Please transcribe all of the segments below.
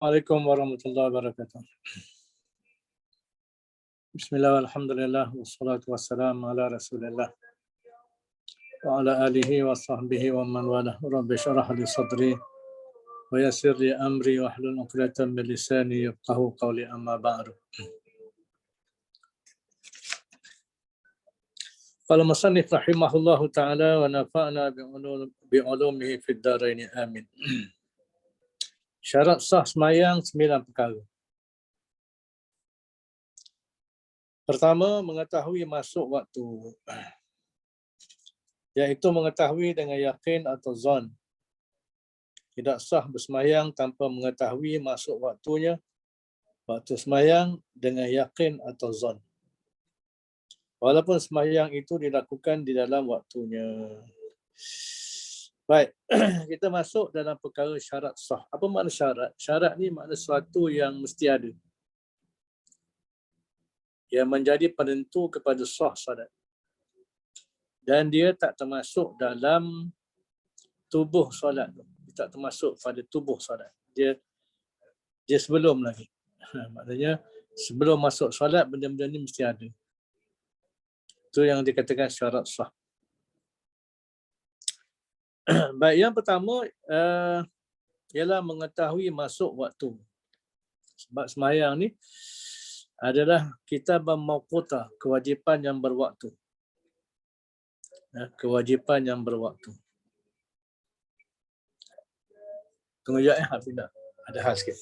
Assalamualaikum warahmatullahi wabarakatuh. Bismillah, alhamdulillah, wassalatu wassalamu ala rasulillah wa ala alihi wa sahbihi wa man wala. Rabbi syarah li sadri wa yassir li amri wa hlul 'uqdatam min lisani yafqahu qawli, amma ba'du. Qala musannif rahimahullahu ta'ala wa nafa'na bi'ulumihi fid dharain, amin. Syarat sah sembahyang 9 perkara. Pertama, mengetahui masuk waktu, iaitu mengetahui dengan yakin atau zon. Tidak sah bersembahyang tanpa mengetahui masuk waktunya, waktu sembahyang dengan yakin atau zon. Walaupun sembahyang itu dilakukan di dalam waktunya. Baik, kita masuk dalam perkara syarat sah. Apa makna syarat? Syarat ni makna sesuatu yang mesti ada, yang menjadi penentu kepada sah salat. Dan dia tak termasuk dalam tubuh solat. Dia tak termasuk pada tubuh solat. Dia sebelum lagi. Maknanya sebelum masuk solat, benda-benda ni mesti ada. Itu yang dikatakan syarat sah. Baik, yang pertama ialah mengetahui masuk waktu. Sebab sembahyang ni adalah kitabah mawquta, kewajipan yang berwaktu. Kewajipan yang berwaktu. Tunggu sekejap Hafidah. Ada hal sikit.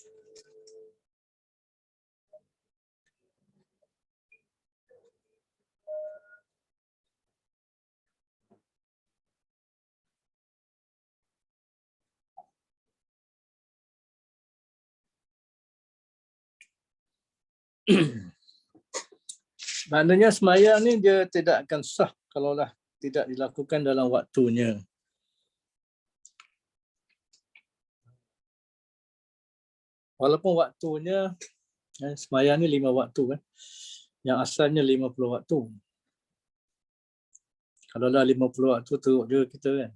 Maknanya sembahyang ni dia tidak akan sah kalaulah tidak dilakukan dalam waktunya. Walaupun waktunya, sembahyang ni 5 waktu kan. Yang asalnya 50 waktu. Kalaulah 50 waktu teruk juga kita kan.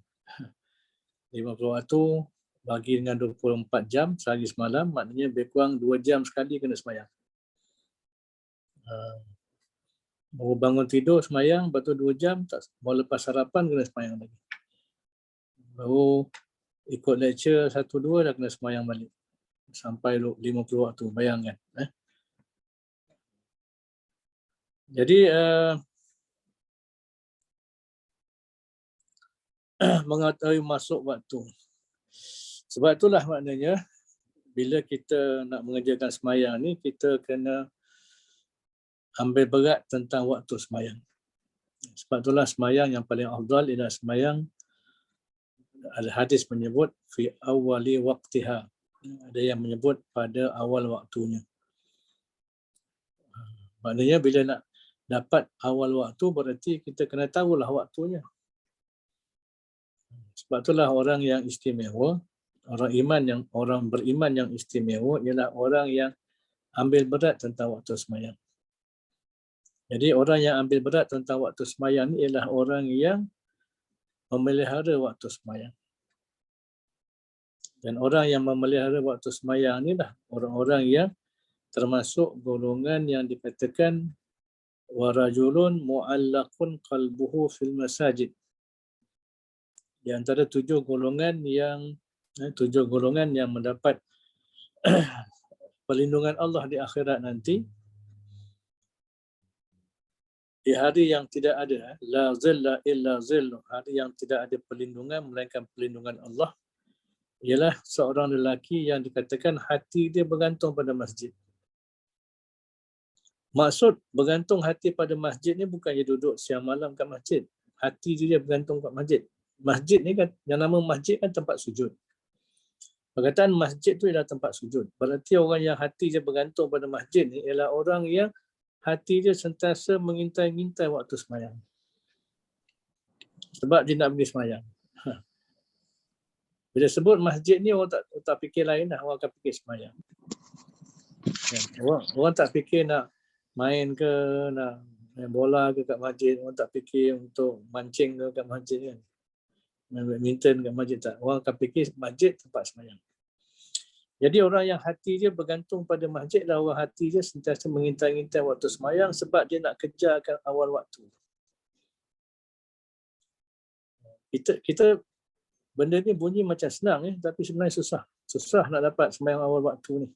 50 waktu bagi dengan 24 jam sehari semalam, maknanya lebih kurang 2 jam sekali kena sembahyang. Baru bangun tidur sembahyang, lepas tu 2 jam, baru lepas sarapan kena sembahyang lagi. Baru ikut lecture 1-2 dah kena sembahyang balik. Sampai 50 waktu, bayangkan. Jadi mengetahui masuk waktu. Sebab itulah maknanya bila kita nak mengerjakan sembahyang ni, kita kena ambil berat tentang waktu sembahyang. Sebab itulah sembahyang yang paling afdal ialah sembahyang, ada hadis menyebut fi awwali waqtiha. Ada yang menyebut pada awal waktunya. Maknanya bila nak dapat awal waktu, berarti kita kena tahulah waktunya. Sebab itulah orang yang istimewa, orang beriman yang istimewa ialah orang yang ambil berat tentang waktu sembahyang. Jadi orang yang ambil berat tentang waktu sembahyang ni ialah orang yang memelihara waktu sembahyang. Dan orang yang memelihara waktu sembahyang ni lah orang-orang yang termasuk golongan yang dikatakan warajulun mu'allaqun qalbuhu fil masajid. Di antara 7 golongan yang mendapat perlindungan Allah di akhirat nanti, di hari yang tidak ada la zilla illa zillu, hari yang tidak ada perlindungan melainkan perlindungan Allah, ialah seorang lelaki yang dikatakan hati dia bergantung pada masjid. Maksud bergantung hati pada masjid ni bukannya duduk siang malam kat masjid. Hati dia bergantung kat masjid. Masjid ni kan, yang nama masjid kan tempat sujud. Perkataan masjid tu ialah tempat sujud. Berarti orang yang hati dia bergantung pada masjid ni ialah orang yang hati dia sentiasa mengintai-ngintai waktu sembahyang. Sebab dia nak pergi sembahyang. Bila sebut masjid ni, orang tak fikir lain lah. Orang akan fikir sembahyang. Orang tak fikir nak main ke, nak main bola ke kat masjid. Orang tak fikir untuk mancing ke kat masjid kan. Main badminton kat masjid tak. Orang akan fikir masjid tempat sembahyang. Jadi orang yang hati dia bergantung pada masjid lah, orang hati dia sentiasa mengintai-intai waktu semayang sebab dia nak kejarkan awal waktu. Kita benda ni bunyi macam senang tapi sebenarnya susah. Susah nak dapat semayang awal waktu ni.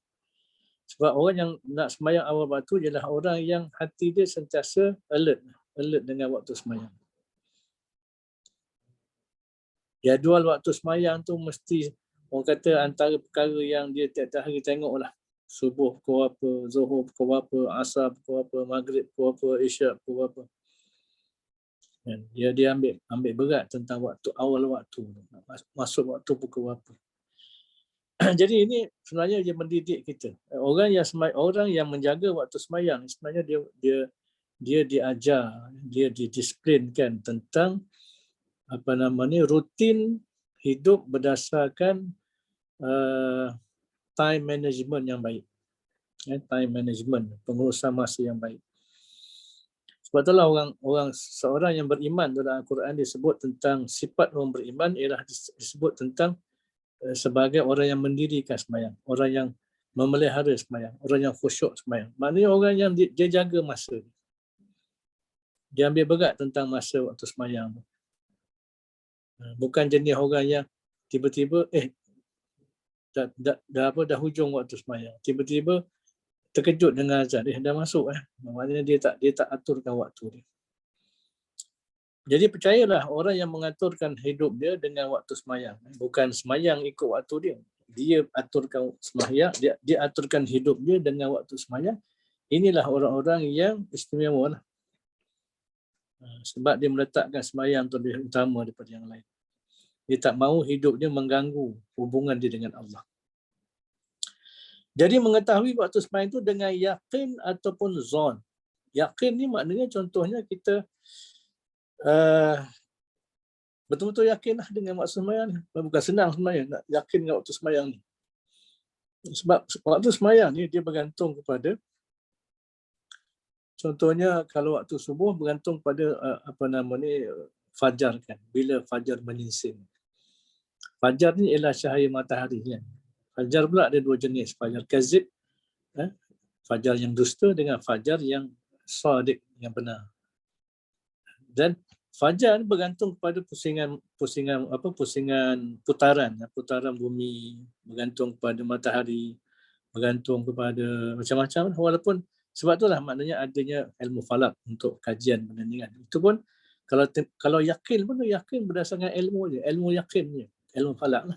Sebab orang yang nak semayang awal waktu ialah orang yang hati dia sentiasa alert dengan waktu semayang. Jadual waktu semayang tu mesti orang kata antara perkara yang dia tiap-tiap hari tengok lah. Subuh pukul apa, Zuhur pukul apa, Asar pukul apa, Maghrib pukul apa, Isyak pukul apa. Dan dia ambil berat tentang waktu, awal waktu. Masuk waktu pukul apa. Jadi ini sebenarnya dia mendidik kita. Orang yang menjaga waktu semayang sebenarnya dia diajar, dia didisiplinkan tentang rutin hidup berdasarkan time management yang baik. Time management, pengurusan masa yang baik. Sebab itulah seorang yang beriman dalam Al-Quran disebut tentang sifat orang beriman ialah disebut tentang sebagai orang yang mendirikan sembahyang, orang yang memelihara sembahyang, orang yang khusyuk sembahyang. Maknanya orang yang dia jaga masa. Dia ambil berat tentang masa waktu sembahyang. Bukan jenis orang yang tiba-tiba dah hujung waktu sembahyang. Tiba-tiba terkejut dengan azan, dah masuk maknanya dia tak aturkan waktu dia. Jadi percayalah orang yang mengaturkan hidup dia dengan waktu sembahyang, bukan sembahyang ikut waktu dia. Dia aturkan sembahyang, dia aturkan hidup dia dengan waktu sembahyang. Inilah orang-orang yang istimewa lah. Sebab dia meletakkan sembahyang tu lebih utama daripada yang lain. Dia tak mahu hidup dia mengganggu hubungan dia dengan Allah. Jadi mengetahui waktu sembahyang itu dengan yakin ataupun zon. Yakin ni maknanya contohnya kita betul-betul yakinlah dengan waktu sembahyang ni. Bukan senang sebenarnya nak yakin dengan waktu sembahyang ni. Sebab waktu sembahyang ni dia bergantung kepada, contohnya kalau waktu subuh bergantung pada fajar kan. Bila fajar menyingsing. Fajar ni ialah cahaya matahari kan. Fajar pula ada dua jenis, fajar kazib, fajar yang dusta dengan fajar yang sadiq, yang benar. Dan fajar bergantung kepada pusingan putaran bumi, bergantung kepada matahari, bergantung kepada macam-macam. Walaupun sebab itulah maknanya adanya ilmu falak untuk kajian benda ni kan. Itu pun kalau yakin pun yakin berdasarkan ilmu je, ilmu yakin je, ilmu falak lah.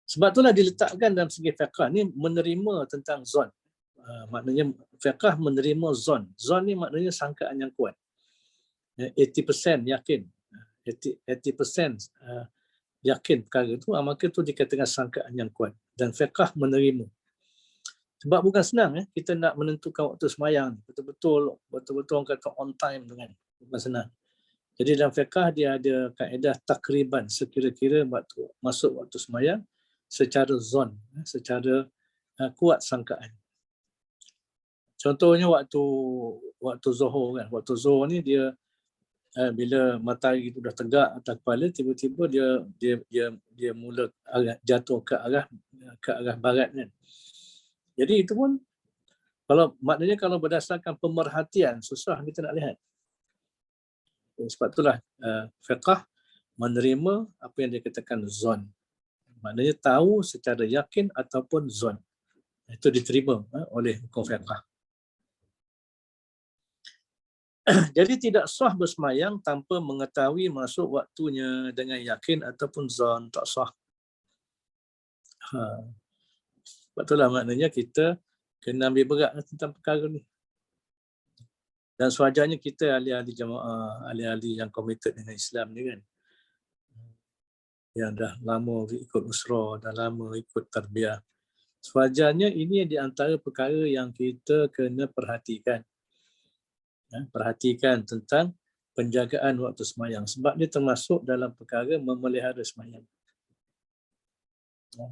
Sebab itulah diletakkan dalam segi fiqh ni menerima tentang zon. Maknanya fiqh menerima zon. Zon ni maknanya sangkaan yang kuat. 80% yakin, 80% yakin perkara itu, maka itu dikatakan sangkaan yang kuat. Dan fiqh menerima. Sebab bukan senang kita nak menentukan waktu sembahyang betul-betul orang kata on time dengan, bukan senang. Jadi dalam fiqh dia ada kaedah takriban, sekira-kira masuk waktu sembahyang secara zon, secara kuat sangkaan. Contohnya waktu Zuhur kan. Waktu Zuhur ni dia bila matahari itu dah tegak atas kepala, tiba-tiba dia mula jatuh ke arah barat kan. Jadi itu pun maknanya kalau berdasarkan pemerhatian susah kita nak lihat. Sebab itulah fiqh menerima apa yang dikatakan zon. Maknanya tahu secara yakin ataupun zon. Itu diterima oleh hukum fiqh. Jadi tidak sah bersemayang tanpa mengetahui masuk waktunya dengan yakin ataupun zon, tak sah. Sebab itulah maknanya kita kena ambil berat tentang perkara ni. Dan sewajarnya kita ahli-ahli jamaah, ahli-ahli yang komited dengan Islam ni kan, yang dah lama ikut usrah, dah lama ikut tarbiyah. Sewajarnya ini di antara perkara yang kita kena perhatikan. Perhatikan tentang penjagaan waktu sembahyang sebab dia termasuk dalam perkara memelihara sembahyang.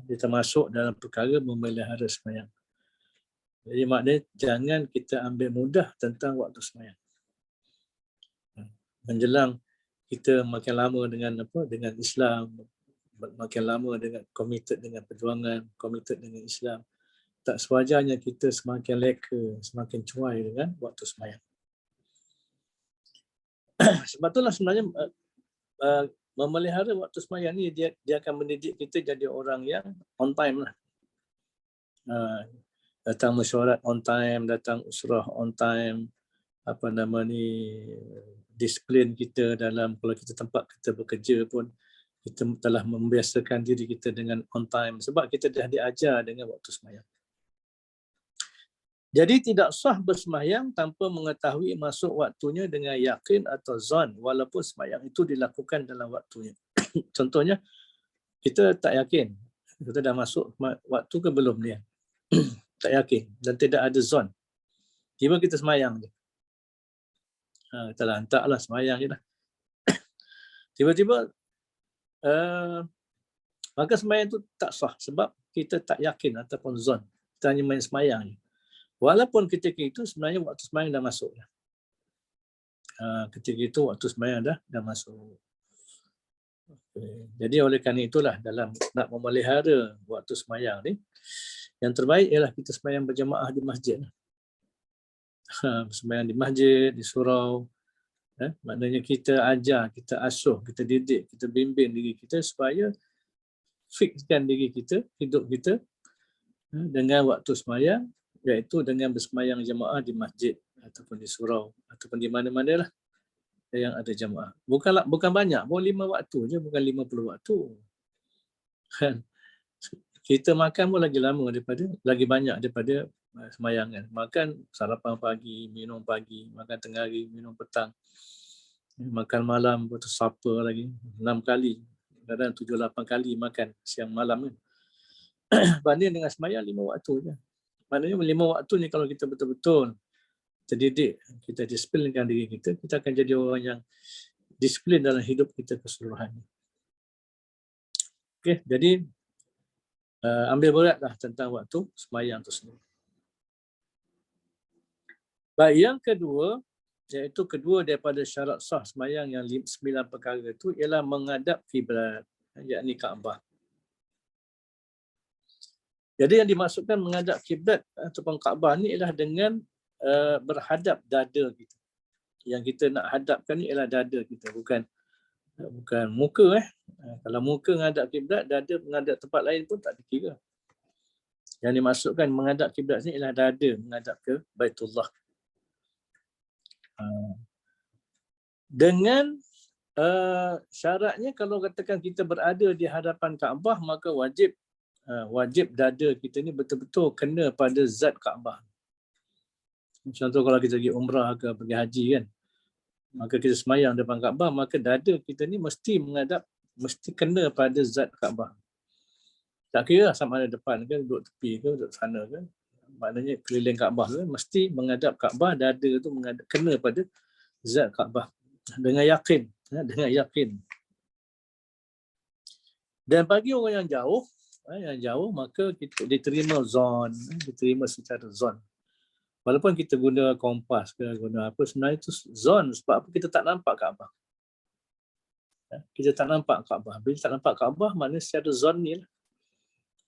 Dia termasuk dalam perkara memelihara sembahyang. Jadi maknanya jangan kita ambil mudah tentang waktu sembahyang. Menjelang kita makin lama dengan Islam, makin lama dengan committed dengan perjuangan, committed dengan Islam, tak sewajarnya kita semakin leka, semakin cuai dengan waktu sembahyang. Sebab itulah sebenarnya memelihara waktu sembahyang ni dia akan mendidik kita jadi orang yang on time lah. Datang mesyuarat on time, datang usrah on time, disiplin kita dalam, kalau kita tempat kita bekerja pun kita telah membiasakan diri kita dengan on time sebab kita dah diajar dengan waktu sembahyang. Jadi tidak sah bersembahyang tanpa mengetahui masuk waktunya dengan yakin atau zon walaupun sembahyang itu dilakukan dalam waktunya. Contohnya kita tak yakin kita dah masuk waktu ke belum dia. Tak yakin dan tidak ada zon. Tiba kita sembahyang je. Kita lantaklah sembahyang je lah. Tiba-tiba maka sembahyang itu tak sah sebab kita tak yakin ataupun zon. Kita hanya main sembahyang je. Walaupun ketika itu sebenarnya waktu sembahyang dah masuk dah. Ketika itu waktu sembahyang dah masuk. Okay. Jadi oleh kerana itulah dalam nak memelihara waktu sembahyang ni, yang terbaik ialah kita sembahyang berjemaah di masjid. Sembahyang di masjid, di surau. Maknanya kita ajar, kita asuh, kita didik, kita bimbing diri kita supaya fixkan diri kita, hidup kita dengan waktu sembahyang, iaitu dengan bersembahyang jemaah di masjid ataupun di surau ataupun di mana-mana lah yang ada jemaah. Bukan banyak, pun 5 waktu je, bukan 50 waktu. Kita makan pun lagi banyak daripada sembahyang kan. Makan sarapan pagi, minum pagi, makan tengah hari, minum petang. Makan malam, betul supper lagi 6 kali. Kadang 7-8 kali makan siang malam kan. Banding dengan sembahyang 5 waktu je. Maknanya 5 waktu ni kalau kita betul-betul terdidik, kita disiplinkan diri kita, kita akan jadi orang yang disiplin dalam hidup kita keseluruhan. Okey, jadi ambil beratlah tentang waktu sembahyang tersebut. Baik, yang kedua, iaitu kedua daripada syarat sah sembahyang yang 9 perkara itu ialah menghadap kiblat, yakni Kaabah. Jadi yang dimaksudkan menghadap kiblat ataupun Kaabah ni ialah dengan berhadap dada kita. Yang kita nak hadapkan ni ialah dada kita, bukan muka. Kalau muka menghadap kiblat, dada menghadap tempat lain pun tak dikira. Yang dimaksudkan menghadap kiblat ni ialah dada menghadap ke Baitullah. Dengan syaratnya kalau katakan kita berada di hadapan Kaabah, maka wajib dada kita ni betul-betul kena pada zat Kaabah. Contoh kalau kita pergi umrah ke pergi haji kan, maka kita sembahyang depan Kaabah, maka dada kita ni mesti kena pada zat Kaabah. Tak kira sama ada depan ke, duduk tepi ke, duduk sana ke, maknanya keliling Kaabah ke, mesti menghadap Kaabah, dada tu kena pada zat Kaabah dengan yakin. Dan bagi orang yang jauh maka kita diterima secara zon. Walaupun kita guna kompas ke guna apa, sebenarnya itu zon sebab apa, kita tak nampak Kaabah. Kita tak nampak Kaabah. Bila tak nampak Kaabah, maknanya secara zon ni lah.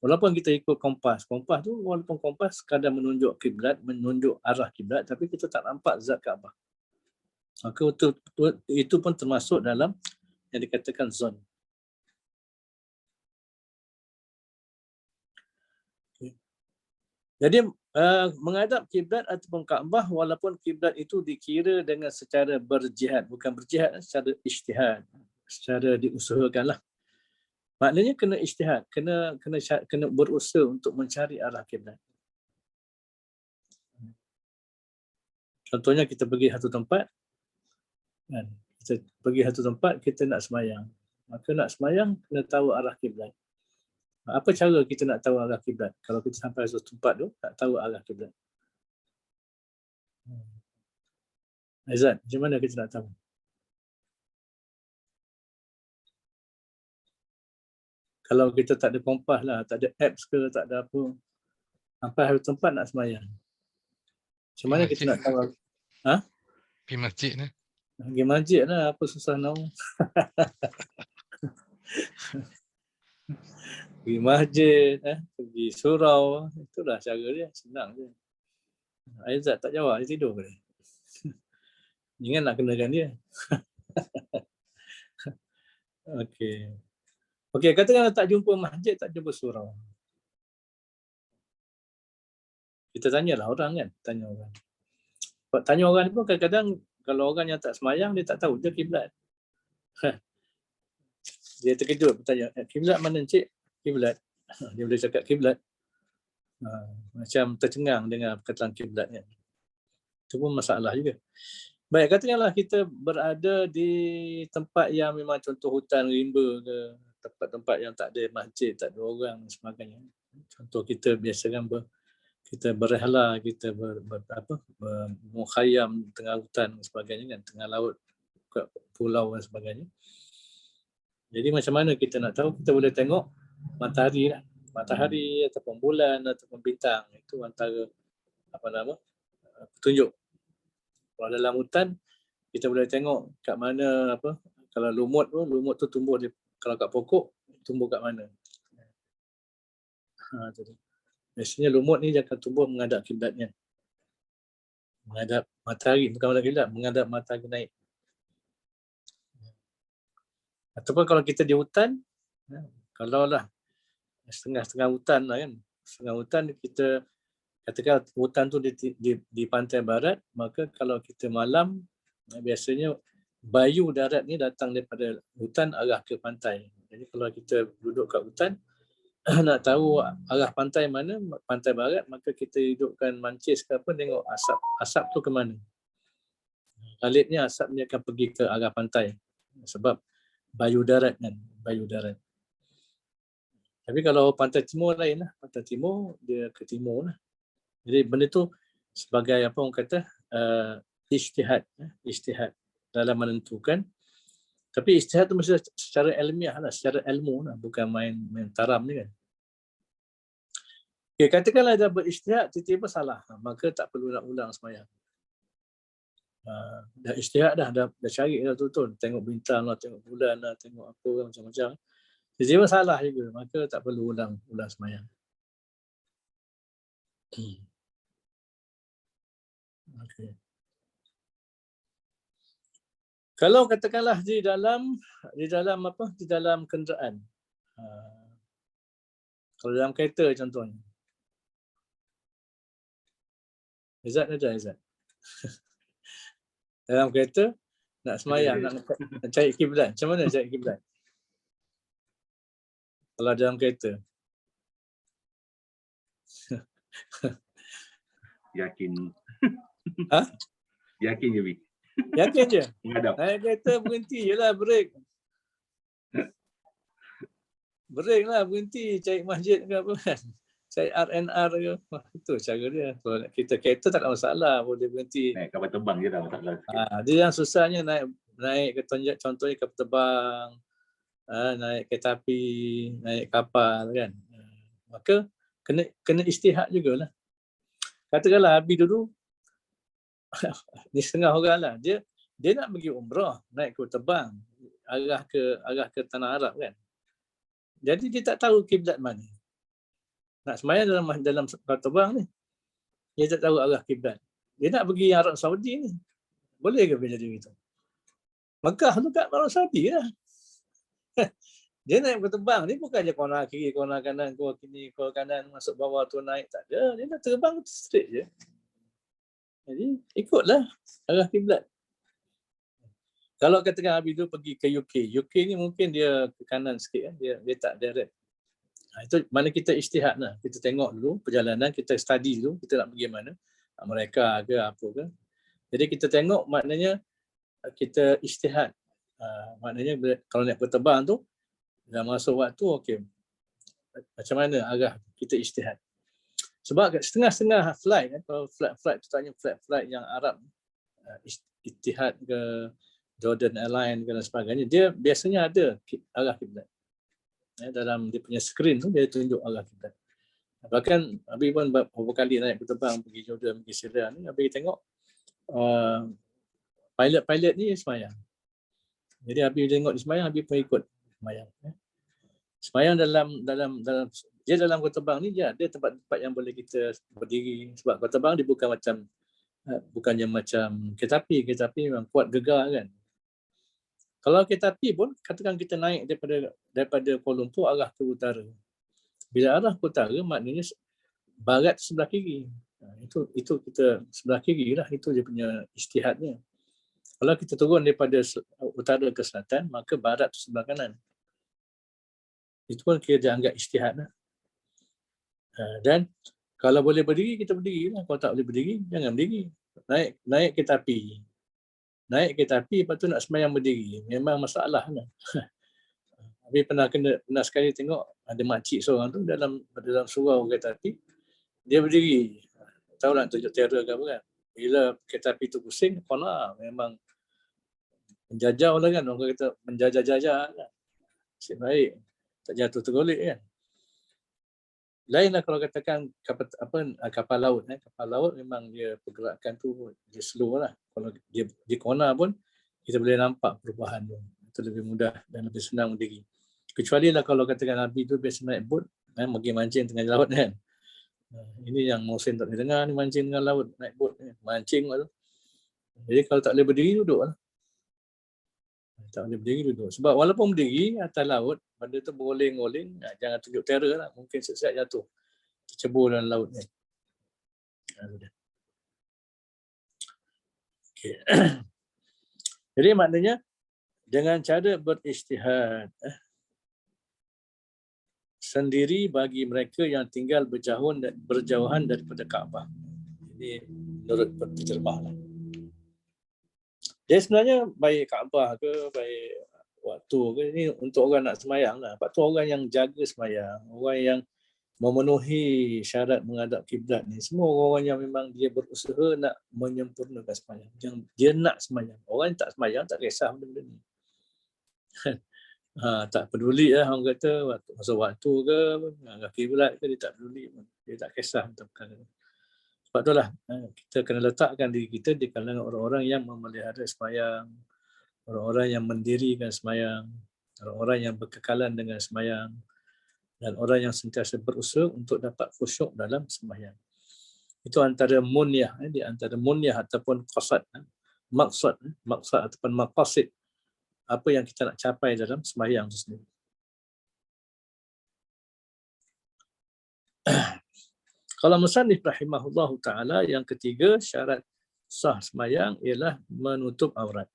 Walaupun kita ikut kompas tu walaupun kompas kadang menunjuk kiblat, menunjuk arah kiblat, tapi kita tak nampak zat Kaabah. Maka itu pun termasuk dalam yang dikatakan zon. Jadi menghadap kiblat ataupun Kaabah, walaupun kiblat itu dikira dengan secara berjihad, bukan berjihad, secara ijtihad, secara diusahakanlah. Maknanya kena ijtihad, kena berusaha untuk mencari arah kiblat. Contohnya kita pergi satu tempat, kita nak sembahyang. Maka nak sembahyang kena tahu arah kiblat. Apa cara kita nak tahu arah kiblat? Kalau kita sampai satu tempat tu, tak tahu arah kiblat. Aizat, macam mana kita nak tahu? Kalau kita tak ada kompas lah, tak ada apps ke, tak ada apa, sampai satu tempat nak sembahyang. Macam mana kita nak tahu? Pergi masjid lah. Pergi masjid lah, apa susah nak. pergi masjid, pergi surau. Itulah cara dia, senang je. Aizat tak jawab, dia tidur ke dia? Jangan nak kenakan dia. Okey. Okey, katakanlah tak jumpa masjid, tak jumpa surau. Kita tanyalah orang kan, tanya orang. Tanya orang ni pun kadang-kadang kalau orang yang tak semayang, dia tak tahu dia kiblat. Dia terkejut bertanya, kiblat mana encik? Kiblat. Dia boleh cakap kiblat. Macam tercengang dengan perkataan kiblat ni. Itu pun masalah juga. Baik, katakanlah kita berada di tempat yang memang contoh hutan rimba ke, tempat-tempat yang tak ada masjid, tak ada orang dan sebagainya. Contoh kita biasa kan kita berrehla, kita bermukhayyam tengah hutan dan sebagainya kan, tengah laut, pulau dan sebagainya. Jadi macam mana kita nak tahu? Kita boleh tengok matahari lah. Matahari ataupun bulan ataupun bintang, itu antara petunjuk. Kalau dalam hutan kita boleh tengok kat mana kalau lumut tu tumbuh kalau kat pokok tumbuh kat mana. Biasanya lumut ni dia akan tumbuh menghadap kiblatnya. Menghadap matahari, bukan menghadap kiblat, menghadap matahari naik. Ataupun kalau kita di hutan, kalau lah setengah-setengah hutan lah kan. Setengah hutan kita katakan hutan tu di pantai barat, maka kalau kita malam, biasanya bayu darat ni datang daripada hutan arah ke pantai. Jadi kalau kita duduk kat hutan, nak tahu arah pantai mana, pantai barat, maka kita hidupkan mancis ke apa, tengok asap tu ke mana. Galibnya asap ni akan pergi ke arah pantai sebab bayu darat kan, bayu darat. Tapi kalau pantai timur lain lah, pantai timur dia ke timur lah. Jadi benda tu sebagai apa orang kata ijtihad dalam menentukan. Tapi ijtihad tu mesti secara ilmiah lah, secara ilmu lah, bukan main taram ni kan. Okay, katakanlah dah berijtihad tiba-tiba salah, maka tak perlu nak ulang sembahyang. Dah ijtihad dah cari dah betul-betul, tengok bintang lah, tengok bulan lah, tengok apa lah, macam-macam. Tiba-tiba salah juga, maka tak perlu ulang sembahyang. Okay. Kalau katakanlah di dalam kenderaan, kalau dalam kereta contohnya, Izzat ada Izzat. Dalam kereta nak sembahyang, nak cari kiblat, macam mana cari kiblat? Kalau dalam kereta. Yakin. Yakin je, Bi. Yakin je? Naik kereta berhenti je lah, break. Break lah, berhenti, cari masjid ke apa kan. Cari R&R ke. Itu cara dia. Kalau kita kereta tak ada masalah, boleh berhenti. Naik kapal terbang je dah masalah. Dia yang susahnya naik contohnya kapal terbang, naik kereta api, naik kapal kan. Maka kena ijtihad jugalah. Katakanlah Abi dulu, ni setengah orang lah, dia nak pergi umrah, naik kapal terbang, arah ke tanah Arab kan. Jadi dia tak tahu kiblat mana. Nak sembahyang dalam kapal terbang ni, dia tak tahu arah kiblat. Dia nak pergi Arab Saudi ni, boleh ke dia jadi begitu? Makkah tu kat Arab Saudi lah. Dia naik kapal terbang ni bukan je corner kiri, corner kanan, keluar kiri, keluar kanan, masuk bawah tu naik, tak ada. Dia nak terbang straight je. Jadi ikutlah arah kiblat. Kalau katakan Habib tu pergi ke UK ni mungkin dia ke kanan sikit kan, dia tak direct. Itu mana kita ijtihad lah. Kita tengok dulu perjalanan, kita study dulu, kita nak pergi mana, Amerika ke apa ke. Jadi kita tengok maknanya kita ijtihad. Maknanya kalau nak berterbang tu, dah masuk waktu, okey. Macam mana arah kita ijtihad. Sebab setengah-setengah flight, kalau flight contohnya flight yang Arab, Etihad ke Jordan Airlines dan sebagainya, dia biasanya ada arah kiblat. Dalam dia punya skrin tu dia tunjuk arah kiblat. Bahkan Habib pun beberapa kali naik berterbang pergi Jordan, pergi Syria ni, Habib tengok pilot ni sembahyang. Jadi Habib tengok dia sembahyang, Habib pun ikut sembahyang. Sembahyang dalam dia dalam khutbah ni dia ada tempat-tempat yang boleh kita berdiri, sebab khutbah dia bukannya macam kereta api memang kuat gegar kan. Kalau kereta api pun katakan kita naik daripada Kuala Lumpur arah ke utara. Bila arah ke utara maknanya barat sebelah kiri. Itu kita sebelah kiri lah, itu dia punya ijtihadnya. Kalau kita turun daripada utara ke selatan, maka barat tu sebelah kanan. Itu pun kita anggap ijtihad lah. Dan kalau boleh berdiri, kita berdiri lah. Kalau tak boleh berdiri, jangan berdiri. Naik kereta api. Naik kereta api, lepas tu nak sembahyang berdiri. Memang masalah lah. Tapi pernah sekali tengok ada makcik seorang tu dalam surau kereta api, dia berdiri. Tahu nak tunjuk terror ke apa kan. Bila kereta api tu pusing, memang menjajah lah kan. Orang kata menjajah-jajah lah. Nasib baik. Tak jatuh tergolek kan. Lainlah kalau katakan kapal laut. Kapal laut memang dia pergerakan tu dia slow lah. Kalau dia di corner pun kita boleh nampak perubahan tu. Itu lebih mudah dan lebih senang berdiri. Kecuali lah kalau katakan Nabi tu biasa naik bot, pergi mancing tengah laut kan. Ini yang Mohsin tak boleh dengar ni, mancing tengah laut, naik bot, mancing tu. Jadi kalau tak boleh berdiri, duduk lah. Tak boleh berdiri, duduk. Sebab walaupun berdiri atas laut, benda tu bergoling-goling, jangan tunjuk terror lah. Mungkin siap-siap jatuh. Tercebur dalam laut ni. Okay. Jadi maknanya, dengan cara berijtihad sendiri bagi mereka yang tinggal berjauhan daripada Kaabah. Ini menurut penterjemah lah. Jadi sebenarnya baik Kaabah ke, baik waktu ke, ini untuk orang nak sembahyang lah. Sebab tu orang yang jaga sembahyang, orang yang memenuhi syarat menghadap kiblat ni, semua orang yang memang dia berusaha nak menyempurnakan sembahyang. Yang dia nak sembahyang. Orang yang tak sembahyang tak kisah benda-benda ni. Tak peduli lah orang kata masa waktu ke, kiblat ke, dia tak peduli. Dia tak kisah tentang perkara ni. Sebab itulah kita kena letakkan diri kita di kalangan orang-orang yang memelihara sembahyang, orang-orang yang mendirikan sembahyang, orang-orang yang berkekalan dengan sembahyang, dan orang yang sentiasa berusaha untuk dapat khusyuk dalam sembahyang. Itu antara munyah, di antara munyah ataupun qasad, maksud ataupun maqasid apa yang kita nak capai dalam sembahyang itu sendiri. Kalau musannif rahimahullahu ta'ala, yang ketiga syarat sah sembahyang ialah menutup aurat.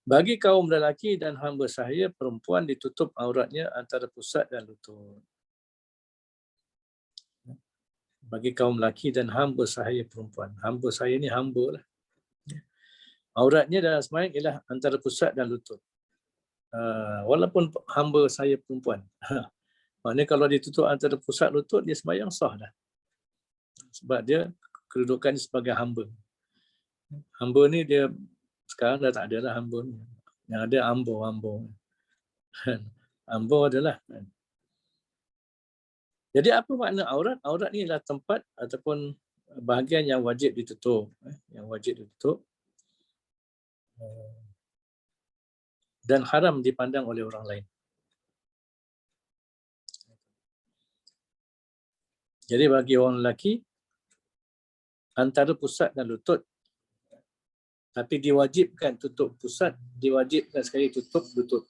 Bagi kaum lelaki dan hamba sahaya, perempuan ditutup auratnya antara pusat dan lutut. Bagi kaum lelaki dan hamba sahaya perempuan. Hamba sahaya ni hamba lah. Auratnya dalam sembahyang ialah antara pusat dan lutut. Walaupun hamba saya perempuan. Maknanya kalau ditutup antara pusat lutut, dia sembahyang sah dah. Sebab dia kedudukannya sebagai hamba. Hamba ni dia sekarang dah tak ada lah hamba ni. Yang ada ambo. Ambo adalah. Jadi apa makna aurat? Aurat ni adalah tempat ataupun bahagian yang wajib ditutup. Yang wajib ditutup. Dan haram dipandang oleh orang lain. Jadi bagi orang lelaki, antara pusat dan lutut, tapi diwajibkan tutup pusat, diwajibkan sekali tutup lutut.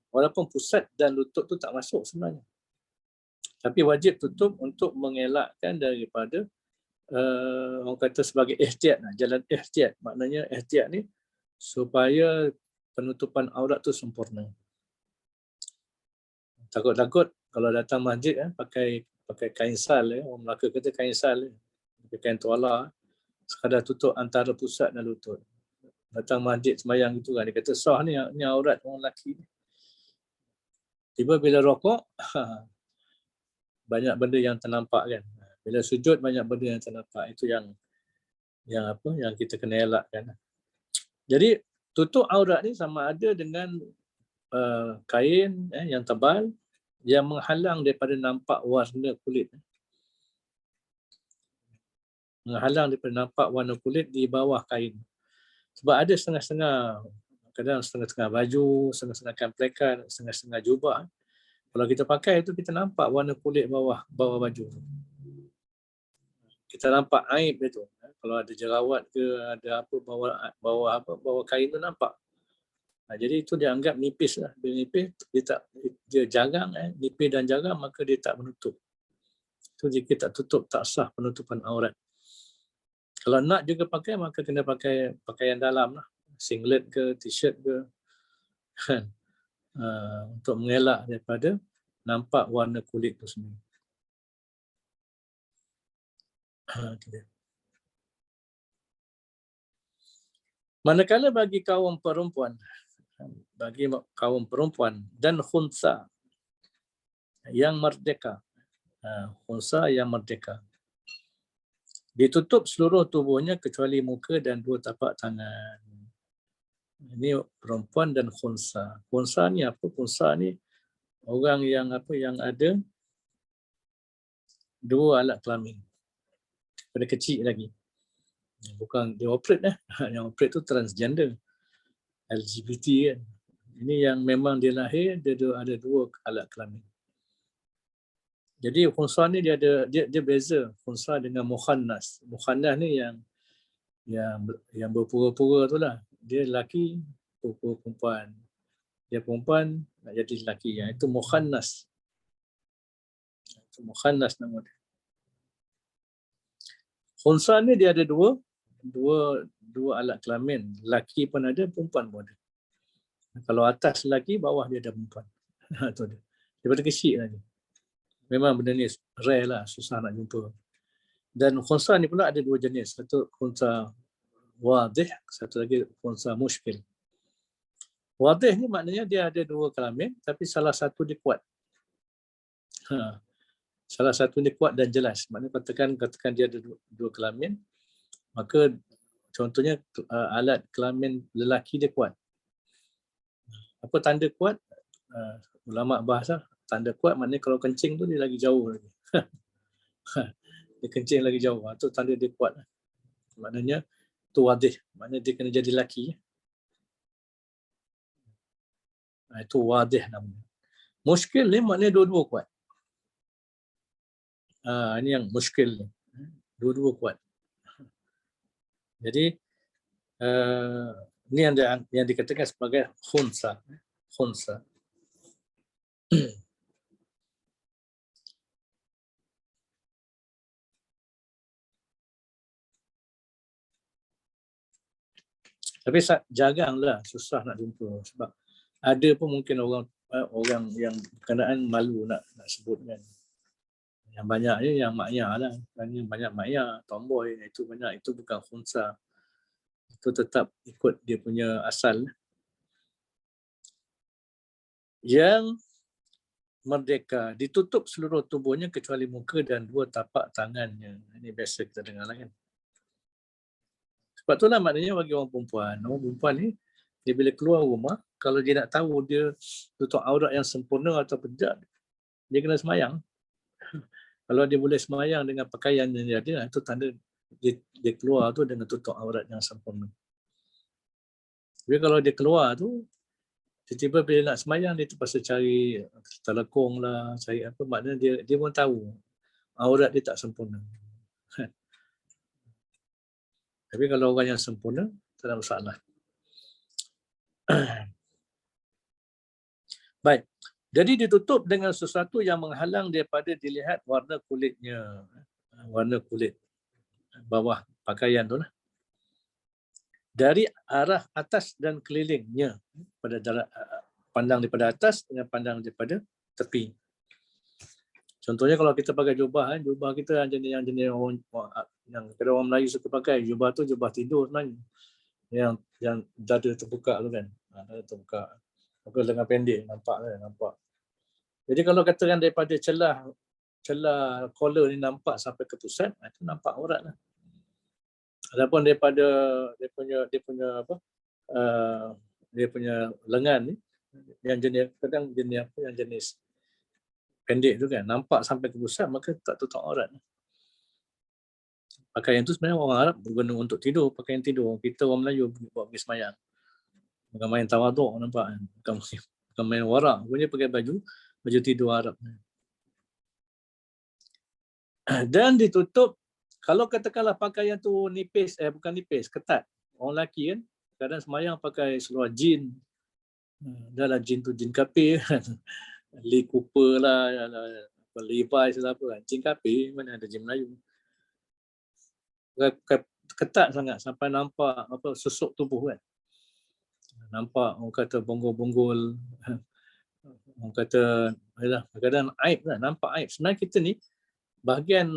Walaupun pusat dan lutut tu tak masuk sebenarnya. Tapi wajib tutup untuk mengelakkan daripada orang kata sebagai ihtiyat, jalan ihtiyat. Maknanya ihtiyat ni supaya penutupan aurat tu sempurna. Takut-takut kalau datang masjid pakai kain sal, orang Melaka kata kain sal, pakai kain tuala, sekadar tutup antara pusat dan lutut. Datang masjid sembahyang gitu kan, dia kata sah ni aurat orang lelaki. Tiba bila rokok, banyak benda yang ternampak kan. Bila sujud banyak benda yang ternampak. Itu yang kita kena elakkan. Jadi tutup aurat ni sama ada dengan kain yang tebal yang menghalang daripada nampak warna kulit. Menghalang daripada nampak warna kulit di bawah kain. Sebab ada setengah-setengah kadang setengah-setengah baju, setengah-setengah kamplekan, setengah-setengah jubah. Kalau kita pakai itu kita nampak warna kulit bawah baju. Kita nampak aib dia tu. Kalau ada jerawat ke, ada apa bawah kain tu nampak. Jadi itu dianggap nipis lah. Bila nipis, dia jarang, nipis dan jarang, maka dia tak menutup. Itu jika tak tutup, tak sah penutupan aurat. Kalau nak juga pakai, maka kena pakai pakaian dalam lah. Singlet ke, t-shirt ke. Untuk mengelak daripada nampak warna kulit tu sendiri. Okay. Manakala bagi kaum perempuan dan khunsa yang merdeka, khunsa yang merdeka, ditutup seluruh tubuhnya kecuali muka dan dua tapak tangan. Ini perempuan dan khunsa. Khunsa ni apa? Khunsa ni orang yang ada dua alat kelamin pada kecil lagi. Bukan dia operate yang operate tu transgender, LGBT kan. Ini yang memang dia lahir dia ada dua alat kelamin. Jadi khunsa ni dia beza khunsa dengan mukhannas. Mukhannas ni yang berpura-pura tu lah. Dia lelaki, pura-pura perempuan. Dia perempuan nak jadi lelaki. Yang itu mukhannas. Itu mukhannas nama dia. Khunsa ni dia ada dua alat kelamin. Lelaki pun ada, perempuan pun ada. Kalau atas lelaki, bawah dia ada perempuan. Itu dia. Daripada kecil lagi. Memang benda ni rare lah, susah nak jumpa. Dan khunsa ni pula ada dua jenis. Satu khunsa wadih, satu lagi khunsa mushkil. Wadih ni maknanya dia ada dua kelamin, tapi salah satu dia kuat. Salah satu dia kuat dan jelas. Maknanya katakan dia ada dua kelamin, maka contohnya alat kelamin lelaki dia kuat. Apa tanda kuat? Ulama bahasa tanda kuat maknanya kalau kencing tu dia lagi jauh lagi. Dia kencing lagi jauh. Itu tanda dia kuat. Maknanya tu wadih. Maknanya dia kena jadi lelaki. Itu wadih namanya. Muskil ni maknanya dua-dua kuat. Ini yang muskil ni. Dua-dua kuat. Jadi ini yang dikatakan sebagai khunsa. Khunsa. Tapi jaranglah, susah nak jumpa sebab ada pun mungkin orang yang berkenaan malu nak sebutkan. Yang banyaknya yang maknya lah. Banyak maknya, tomboy, itu banyak, itu bukan khunsa. Itu tetap ikut dia punya asal. Yang merdeka, ditutup seluruh tubuhnya kecuali muka dan dua tapak tangannya. Ini biasa kita dengar lah kan. Sebab itulah maknanya bagi orang perempuan ni, dia bila keluar rumah, kalau dia nak tahu dia tutup aurat yang sempurna atau tidak, dia kena semayang. Kalau dia boleh semayang dengan pakaian yang dia ada, itu tanda dia keluar tu dengan tutup aurat yang sempurna. Tapi kalau dia keluar tu, tiba-tiba bila nak semayang, dia terpaksa cari telekong lah, cari apa, maknanya dia pun tahu aurat dia tak sempurna. Tapi kalau orang yang sempurna, tak ada masalah. Baik. Jadi ditutup dengan sesuatu yang menghalang daripada dilihat warna kulitnya. Warna kulit bawah pakaian tu lah. Dari arah atas dan kelilingnya. Pandang daripada atas dengan pandang daripada tepi. Contohnya kalau kita pakai jubah kita yang jenis yang orang Melayu suka pakai, jubah tu jubah tidur sebenarnya. Yang dada terbuka tu kan. Dada terbuka. Maka lengan pendek nampak. Jadi kalau katakan daripada celah collar ni nampak sampai ke pusat, itu nampak aurat lah. Adapun daripada dia punya lengan ni yang jenis jenis pendek tu kan, nampak sampai ke pusat, maka tak tutup aurat. Pakaian tu sebenarnya orang Arab guna untuk tidur, pakaian tidur. Kita orang Melayu buat pergi semayang. Bukan main tawaduk, nampak kan? Bukan main warak. Punya pakai baju tidur Arab. Dan ditutup, kalau katakanlah pakaian tu nipis, bukan nipis, ketat. Orang lelaki kan, kadang semayang pakai seluar jin. Dah lah jin tu jin kapir. Lee Cooper lah, Levi's lah apa. Jin kapir, mana ada jin Melayu. Ketat sangat sampai nampak apa susuk tubuh kan. Nampak orang kata bonggol-bonggol. Orang kata kadang aib lah, nampak aib. Sebenarnya kita ni bahagian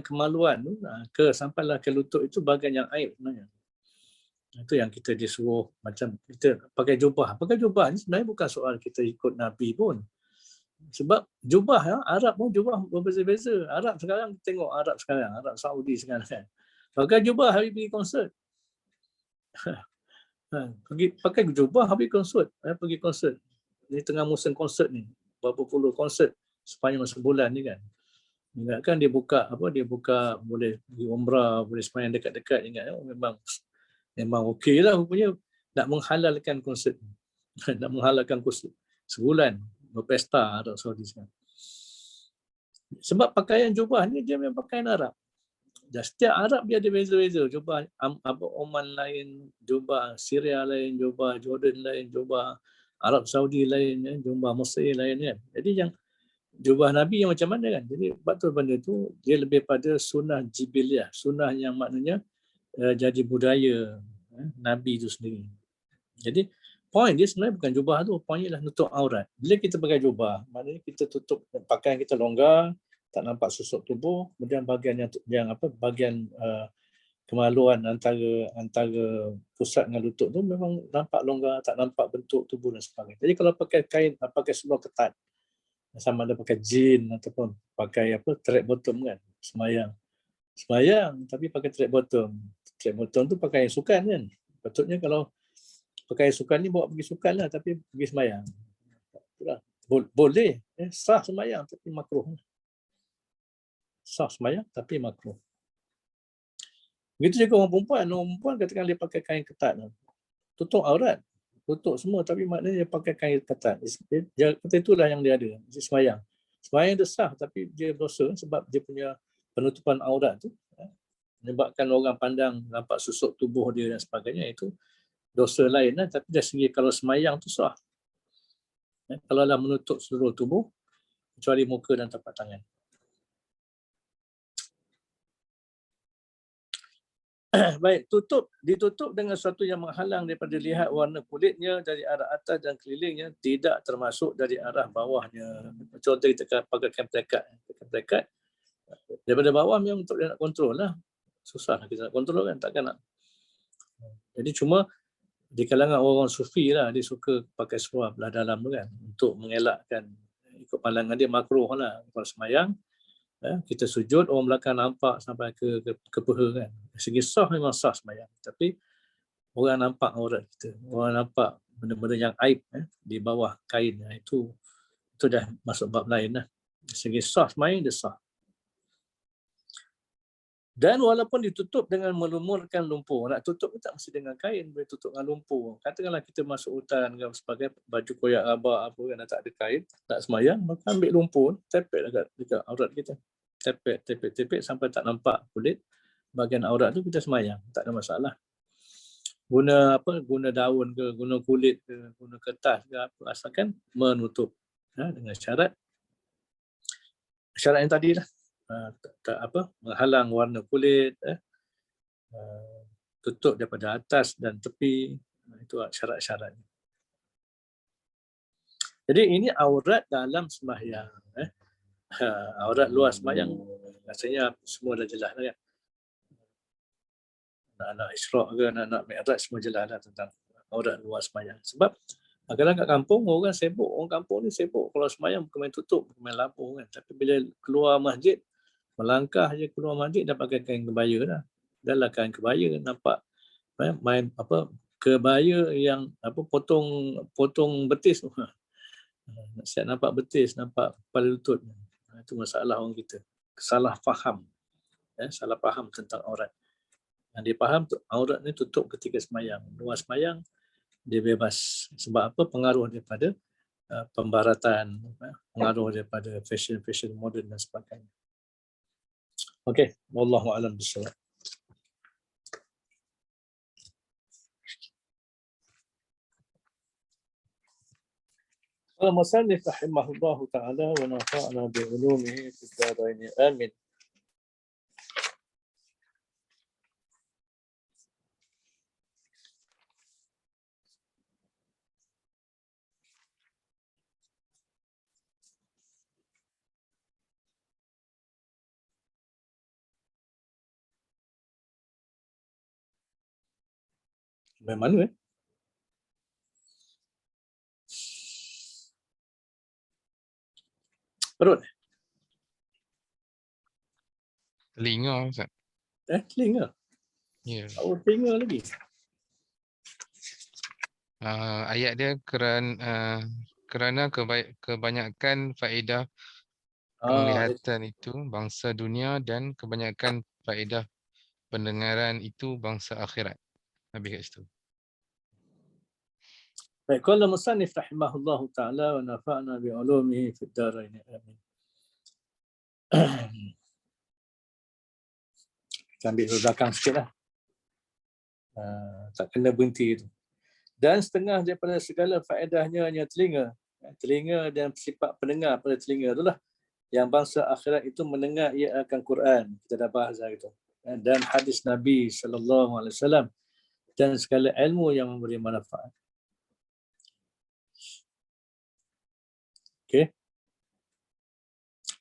kemaluan tu sampailah ke lutut itu bahagian yang aib sebenarnya. Itu yang kita disuruh macam kita pakai jubah. Pakai jubah ni sebenarnya bukan soal kita ikut Nabi pun. Sebab jubah Arab pun jubah berbeza-beza. Arab sekarang tengok Arab sekarang, Arab Saudi sekarang kan. Pakai jubah hari pergi konsert. Pakai jubah habis konsert, pergi konsert. Ni tengah musim konsert ni. Berapa puluh konsert sepanjang sebulan ni kan. Ingatkan dia buka boleh pergi umrah, boleh sembahyang dekat-dekat, ingat memang okeylah rupanya nak menghalalkan konsert. Nak menghalalkan konsert sebulan berpesta Arab Saudi sekarang. Sebab pakaian jubah ni dia memang pakaian Arab. Dan setiap Arab dia ada beza-beza. Jubah Oman lain, jubah Syria lain, jubah Jordan lain, jubah Arab Saudi lain, jubah Mesir lain kan. Jadi yang jubah Nabi yang macam mana kan. Jadi betul benda tu dia lebih pada sunnah jibiliah, sunnah yang maknanya jadi budaya Nabi itu sendiri. Jadi poin dia sebenarnya bukan jubah tu, poinnya ialah nutup aurat. Bila kita pakai jubah, maknanya kita tutup pakaian kita longgar, tak nampak susuk tubuh, kemudian bahagian bahagian kemaluan antara pusat dengan lutut tu memang nampak longgar, tak nampak bentuk tubuh dan sebagainya. Jadi kalau pakai kain, pakai seluar ketat, sama ada pakai jean ataupun pakai track bottom kan, semayang tapi pakai track bottom tu pakai sukan kan. Patutnya kalau pakai sukan ni bawa pergi sukan lah, tapi pergi semayang. Boleh, sah semayang tapi makruh. Sah semayang tapi makruh. Begitu juga orang perempuan katakan dia pakai kain ketat, tutup aurat, tutup semua, tapi maknanya dia pakai kain ketat. Kata itulah yang dia ada, dia semayang. Semayang dia sah tapi dia berdosa sebab dia punya penutupan aurat tu menyebabkan orang pandang nampak susuk tubuh dia dan sebagainya. Itu dosa lain lah. Tapi dari segi kalau semayang tu sah. Kalau lah menutup seluruh tubuh kecuali muka dan tapak tangan. Baik, ditutup dengan sesuatu yang menghalang daripada lihat warna kulitnya dari arah atas dan kelilingnya, tidak termasuk dari arah bawahnya. Contoh kita pakai plekat daripada bawah memang untuk dia nak kontrol lah. Susah lah kita nak kontrol kan, takkan nak. Jadi cuma di kalangan orang sufi lah, dia suka pakai seluar belah dalam tu kan, untuk mengelakkan ikut pandangan dia makruh lah. Kalau semayang, kita sujud, orang belakang nampak sampai ke peha kan. Dari segi sah memang sah semayang. Tapi orang nampak aurat kita. Orang nampak benda-benda yang aib di bawah kain. Itu dah masuk bab lain lah. Dari segi sah semayang, dia sah. Dan walaupun ditutup dengan melumurkan lumpur, nak tutup tak mesti dengan kain, boleh tutup dengan lumpur. Katakanlah kita masuk hutan sebagai baju koyak rabak apa kan, tak ada kain, tak semayang, maka ambil lumpur, tepek dekat aurat kita. Tepek sampai tak nampak kulit bahagian aurat tu, kita semayang, tak ada masalah. Guna daun ke, guna kulit ke, guna kertas ke apa, asalkan menutup dengan syarat yang tadi lah. Menghalang warna kulit, tutup daripada atas dan tepi, itu syarat-syaratnya. Jadi ini aurat dalam sembahyang. Aurat luar sembahyang rasanya semua dah jelas lah kan. Anak-anak Isra' ke, anak-anak Mi'raj semua jelas lah tentang aurat luar sembahyang. Sebab kadang kat kampung orang sibuk, orang kampung ni sibuk kalau sembahyang bukan main tutup, bukan main lapor kan. Tapi bila keluar masjid, melangkah je keluar masjid dah pakai kain kebaya dah. Dah lah kain kebaya, nampak main kebaya yang potong betis. Siap nampak betis, nampak kepala lutut. Itu masalah orang kita. Salah faham. Salah faham tentang aurat. Yang dia faham aurat ni tutup ketika semayang. Luar semayang dia bebas. Sebab apa? Pengaruh daripada pembaratan, pengaruh daripada fashion moden dan sebagainya. Okey, wallahu a'lam bishawab. المصنف رحمه الله تعالى ونفعنا بعلومه في الدارين آمين. Bagaimana? Perut? Telinga, Ustaz. Telinga? Ya. Oh, telinga lagi. Ayat dia kerana kebanyakan faedah penglihatan itu bangsa dunia dan kebanyakan faedah pendengaran itu bangsa akhirat. Habis kat situ. Baik, qala musannif rahimahullahu taala wa nafa'na bi 'ulumihi fid dharain amin. Kita ambil dari belakang sikitlah. Tak kena berhenti itu. Dan setengah daripada segala faedahnya hanya telinga. Telinga dan sifat pendengar pada telinga itulah yang bangsa akhirat itu mendengar ia akan Quran. Kita dah bahas itu. Dan hadis Nabi SAW dan segala ilmu yang memberi manfaat. Okey.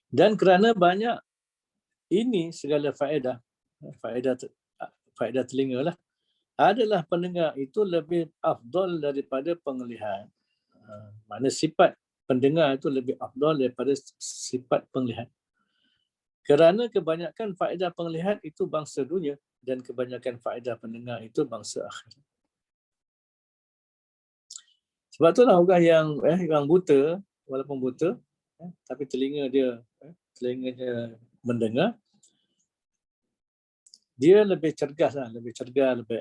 Dan kerana banyak ini segala faedah telinga lah, adalah pendengar itu lebih afdal daripada penglihat. Mana sifat pendengar itu lebih afdal daripada sifat penglihat. Kerana kebanyakan faedah penglihat itu bangsa dunia dan kebanyakan faedah pendengar itu bangsa akhirat. Sebab itulah orang yang buta, walaupun buta, tapi telinganya mendengar, dia lebih cergas, lebih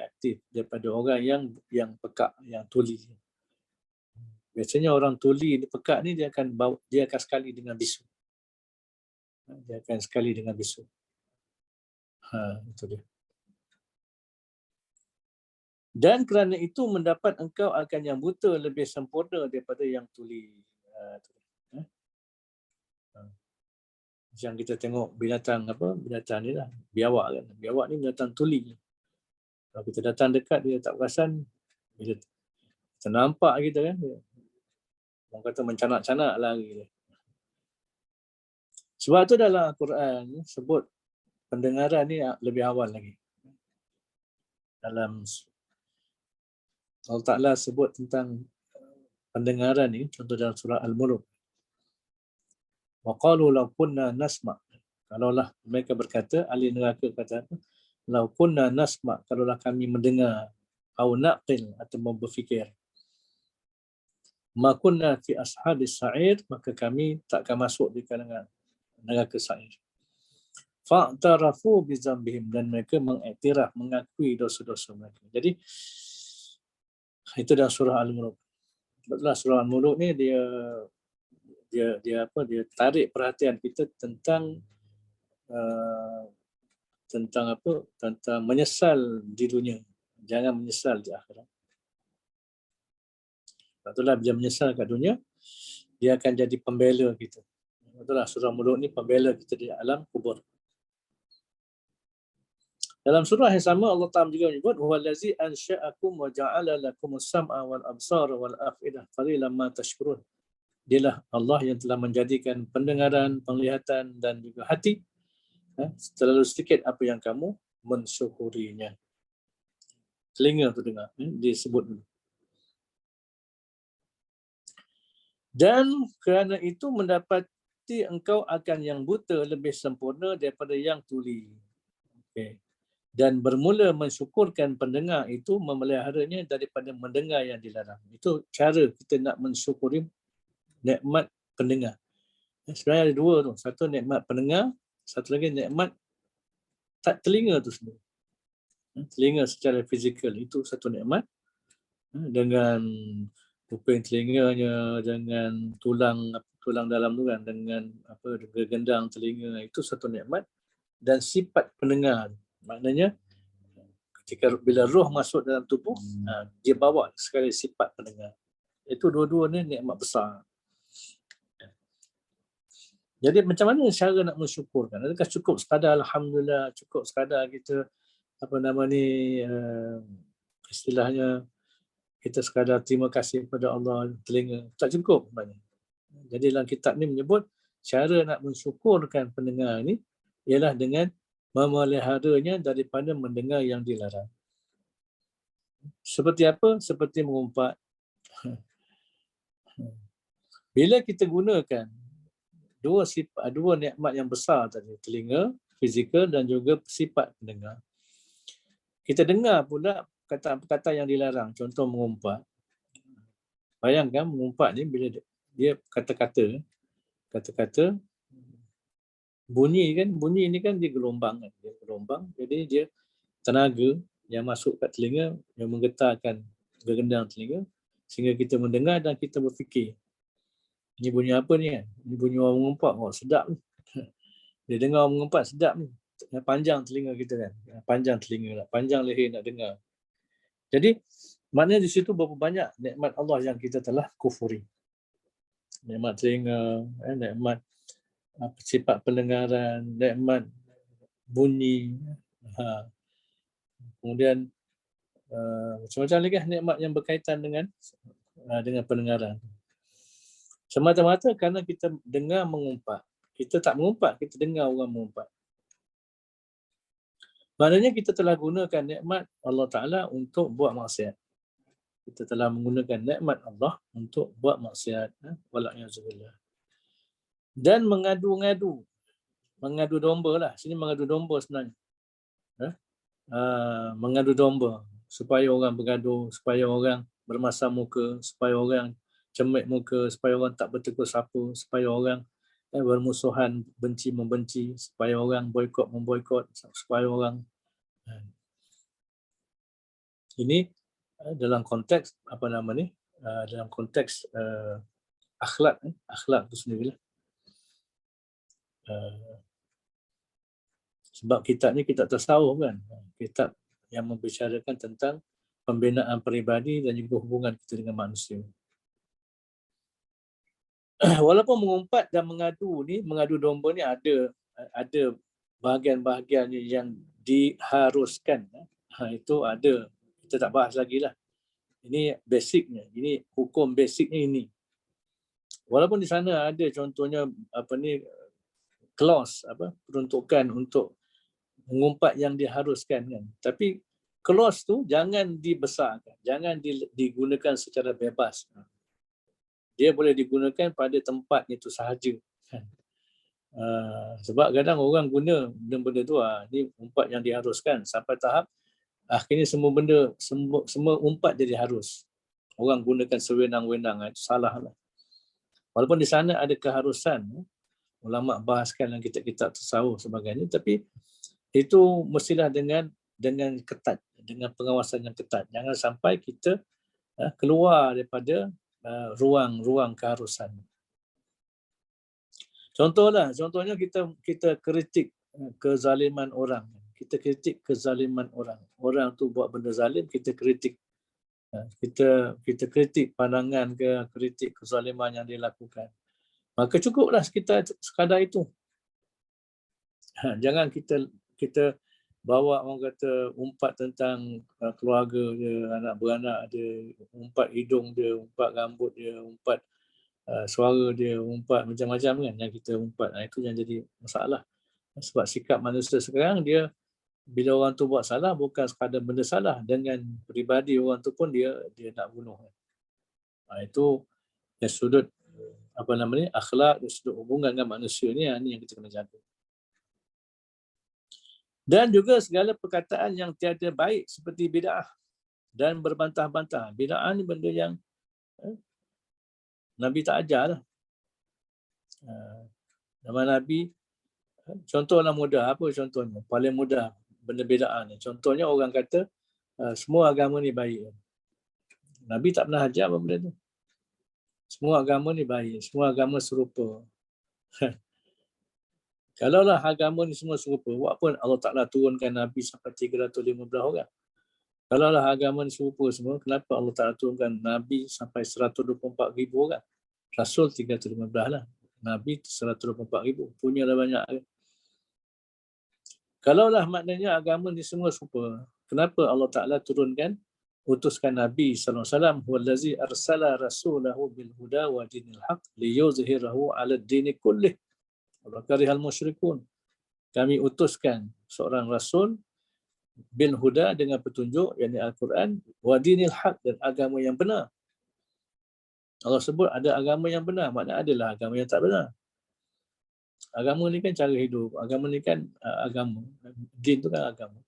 aktif daripada orang yang pekak, yang tuli. Biasanya orang tuli ni, pekak ni dia akan sekali dengan bisu. Itu dia. Dan kerana itu mendapat engkau akan yang buta lebih sempurna daripada yang tuli. Yang kita tengok binatang ni lah, biawak kan. Biawak ni binatang tuli. Kalau kita datang dekat, dia tak perasan. Bila kita nampak kita kan, orang kata mencanak-canak lari dia. Sebab tu dalam Al-Quran sebut pendengaran ni lebih awal lagi. Dalam Allah Ta'ala sebut tentang pendengaran ni, contoh dalam surah Al-Mulk. Wa qalu law kunna nasma'. Kalaulah mereka berkata, ahli neraka kata, law kunna nasma', kalaulah kami mendengar, au naqil, atau berfikir, ma kunna fi ashabis sa'ir, maka kami takkan masuk di kalangan neraka sa'ir. Fa'tarafu bi dzambihim, dan mereka mengiktiraf, mengakui dosa-dosa mereka. Jadi itu dalam surah Al-Mulk. Sebablah surah Al-Mulk ni dia tarik perhatian kita tentang tentang menyesal di dunia. Jangan menyesal di akhirat. Sebab itulah bila menyesal kat dunia, dia akan jadi pembela kita. Itulah surah Mulk ni pembela kita di alam kubur. Dalam surah yang sama Allah Ta'ala juga menyebut huwallazi ansha'akum wa ja'ala lakumus sam'a wal absara wal afidah qalilan ma tashkurun. Dialah Allah yang telah menjadikan pendengaran, penglihatan dan juga hati. Terlalu sedikit apa yang kamu mensyukurinya. Telinga tu dengar, disebut dulu. Dan kerana itu mendapati engkau akan yang buta lebih sempurna daripada yang tuli. Okay. Dan bermula mensyukurkan pendengar itu memeliharanya daripada mendengar yang dilarang. Itu cara kita nak mensyukuri nikmat pendengar. Sebenarnya ada dua tu. Satu nikmat pendengar, satu lagi nikmat telinga tu sendiri. Telinga secara fizikal itu satu nikmat. dengan kuping telinganya, dengan tulang dalam tu kan, dengan gendang telinga, itu satu nikmat. Dan sifat pendengar, maknanya ketika bila roh masuk dalam tubuh, dia bawa sekali sifat pendengar. Itu dua-dua ni nikmat besar. Jadi macam mana cara nak mensyukurkan? Adakah cukup sekadar alhamdulillah, cukup sekadar kita istilahnya kita sekadar terima kasih kepada Allah, telinga, tak cukup sebenarnya. Jadi dalam kitab ni menyebut cara nak mensyukurkan pendengar ni ialah dengan memeliharanya daripada mendengar yang dilarang. Seperti apa? Seperti mengumpat. Bila kita gunakan dua nikmat yang besar tadi, telinga, fizikal dan juga sifat pendengar, kita dengar pula kata-kata yang dilarang, contoh mengumpat. Bayangkan mengumpat ni bila dia kata-kata bunyi ni kan dia gelombang kan, jadi dia tenaga yang masuk kat telinga yang menggetarkan gendang telinga sehingga kita mendengar dan kita berfikir, ni bunyi apa ni kan, ni bunyi orang mengumpat, sedap ni. Dia dengar orang mengumpat, sedap ni, panjang telinga kita kan, panjang leher nak dengar. Jadi maknanya di situ berapa banyak nikmat Allah yang kita telah kufuri. Nikmat telinga, nikmat sifat pendengaran, nikmat bunyi, kemudian macam-macam lagi nikmat yang berkaitan dengan pendengaran. Semata-mata kerana kita dengar mengumpat. Kita tak mengumpat, kita dengar orang mengumpat. Maknanya kita telah gunakan nikmat Allah Ta'ala untuk buat maksiat. Kita telah menggunakan nikmat Allah untuk buat maksiat. Wala'iyahzubillah. Dan mengadu domba lah. Sini mengadu domba sebenarnya. Mengadu domba. Supaya orang bergaduh, supaya orang bermasam muka, supaya orang cemik muka, supaya orang tak bertegur sapa, supaya orang bermusuhan, benci-membenci, supaya orang boikot-memboikot, supaya orang ini dalam konteks dalam konteks akhlak itu sendirilah. Sebab kitab ni kitab tasawuf kan, kitab yang membicarakan tentang pembinaan peribadi dan juga hubungan kita dengan manusia. Walaupun mengumpat dan mengadu domba ni ada bahagian-bahagiannya yang diharuskan. Itu ada, kita tak bahas lagi lah. Ini basicnya, ini hukum basicnya ini. Walaupun di sana ada contohnya clause, peruntukan untuk mengumpat yang diharuskan kan. Tapi clause tu jangan dibesarkan, jangan digunakan secara bebas. Dia boleh digunakan pada tempatnya itu sahaja. Sebab kadang orang guna benda-benda tu, ni umpat yang diharuskan sampai tahap akhirnya semua umpat jadi harus. Orang gunakan sewenang-wenang, itu salah lah. Walaupun di sana ada keharusan, ulama bahaskan dalam kitab-kitab tasawuf sebagainya, tapi itu mestilah dengan ketat, dengan pengawasan yang ketat. Jangan sampai kita keluar daripada ruang keharusan. Contohnya kita kritik kezaliman orang. Kita kritik kezaliman orang. Orang tu buat benda zalim, kita kritik. Kita kritik pandangan ke, kritik kezaliman yang dilakukan. Maka cukuplah kita sekadar itu. Jangan kita bawa orang kata umpat tentang keluarga dia, anak beranak dia, umpat hidung dia, umpat rambut dia, umpat suara dia, umpat macam-macam kan yang kita umpat. Itu yang jadi masalah. Sebab sikap manusia sekarang dia bila orang tu buat salah bukan sekadar benda salah, dengan peribadi orang tu pun dia nak bunuh. Itu dari sudut akhlak, dari sudut hubungan dengan manusia ni yang kita kena jaga. Dan juga segala perkataan yang tiada baik seperti bid'ah dan berbantah-bantah. Bid'ah ni benda yang Nabi tak ajar lah. Nama Nabi, contohlah mudah. Apa contohnya? Paling mudah benda bid'ah ni. Contohnya orang kata semua agama ni baik. Nabi tak pernah ajar apa benda tu. Semua agama ni baik, semua agama serupa. Kalaulah agama ni semua serupa, buat apa Allah Ta'ala turunkan Nabi sampai 315 orang? Kalaulah agama ni serupa semua, kenapa Allah Ta'ala turunkan Nabi sampai 124,000 orang? Rasul 315 lah. Nabi 124,000. Punyalah banyak. Kalaulah maknanya agama ni semua serupa, kenapa Allah Ta'ala turunkan, utuskan Nabi SAW, wallazi arsala rasulahu bil huda wa dinil haq liyuzhirahu ala dini kullih wa karihal musyrikun. Kami utuskan seorang rasul bil huda dengan petunjuk, yakni Al-Quran, wa dinil haq, dan agama yang benar. Allah sebut ada agama yang benar, maknanya adalah agama yang tak benar. Agama ni kan cara hidup, agama ni kan agama. Din tu kan agama.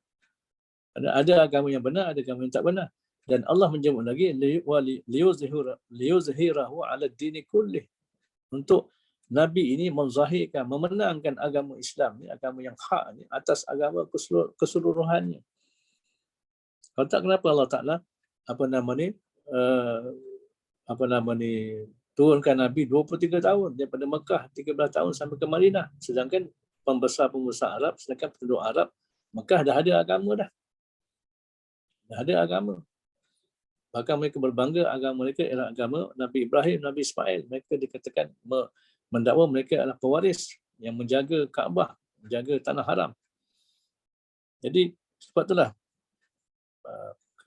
Ada agama yang benar, ada agama yang tak benar. Dan Allah menyebut lagi liyuzhirahu ala dini kullih, untuk Nabi ini menzahirkan, memenangkan agama Islam ni, agama yang hak ni, atas agama keseluruhannya. Kalau tak, kenapa Allah Ta'ala turunkan Nabi 23 tahun daripada Mekah, 13 tahun sampai ke Madinah. Sedangkan pembesar Arab, sedangkan penduduk Arab, Mekah dah ada agama dah. Dah ada agama. Bahkan mereka berbangga agama mereka ialah agama Nabi Ibrahim, Nabi Ismail. Mereka dikatakan mendakwa mereka adalah pewaris yang menjaga Kaabah, menjaga tanah haram. Jadi sebab itulah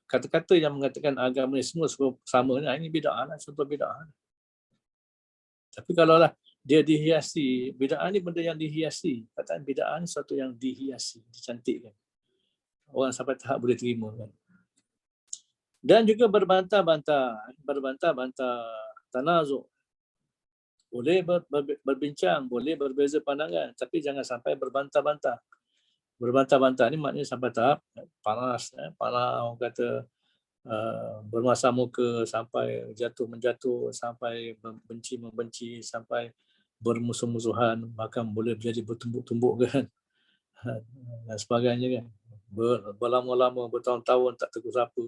kata-kata yang mengatakan agama ni semua sama, ini bid'ah lah, contoh bid'ah. Tapi kalaulah dia dihiasi, bid'ah ni benda yang dihiasi. Kataan bid'ah ni sesuatu yang dihiasi, dicantikkan. Orang sampai tahap boleh terima kan. Dan juga berbantah-bantah tanazuk. Boleh berbincang, boleh berbeza pandangan, tapi jangan sampai berbantah-bantah. Berbantah-bantah ni maknanya sampai tahap panas, orang kata bermasa muka, sampai jatuh-menjatuh, sampai membenci, sampai bermusuh-musuhan, bahkan boleh menjadi bertumbuk-tumbuk kan, dan sebagainya kan. Berlama-lama, bertahun-tahun tak tegur siapa.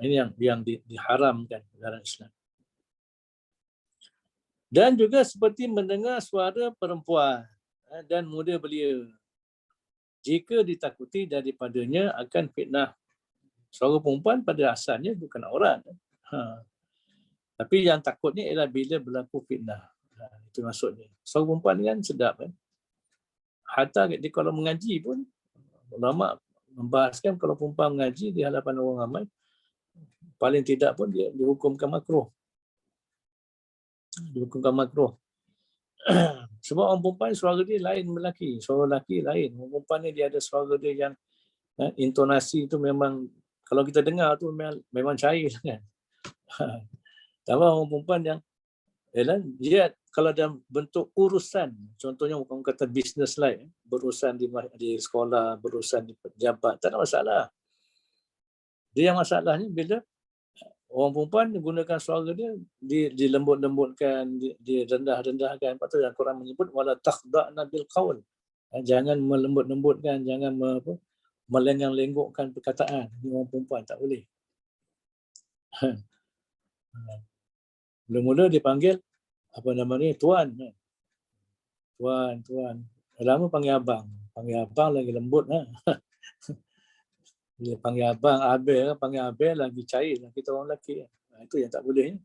Ini yang diharamkan dalam Islam. Dan juga seperti mendengar suara perempuan dan muda belia, jika ditakuti daripadanya akan fitnah. Suara perempuan pada asalnya bukan aurat. Tapi yang takutnya ialah bila berlaku fitnah. Itu maksudnya. Suara perempuan kan sedap kan. Hatta dia kalau mengaji pun, ulama membahaskan kalau perempuan mengaji di hadapan orang ramai, paling tidak pun dia dihukumkan makruh. Dihukumkan makruh. Sebab orang perempuan suara dia lain lelaki. Suara lelaki lain. Orang perempuan ni dia ada suara dia yang intonasi tu memang, kalau kita dengar tu memang cair kan. Tambah orang perempuan yang dia kalau dalam bentuk urusan, contohnya orang kata business like, berurusan di sekolah, berurusan di pejabat, tak ada masalah. Dia yang masalahnya bila orang perempuan gunakan suara dia dilembut-lembutkan, direndah-rendahkan. Lepas tu Al-Quran menyebut wala takhda'na bil qaul. Jangan melembut-lembutkan, jangan melenggang-lenggokkan perkataan. Ini orang perempuan tak boleh. Mula-mula dipanggil tuan. Tuan. Lama panggil abang. Panggil abang lagi lembut. Bila panggil abang, panggil abel lagi cair lah kita orang lelaki. Itu yang tak boleh.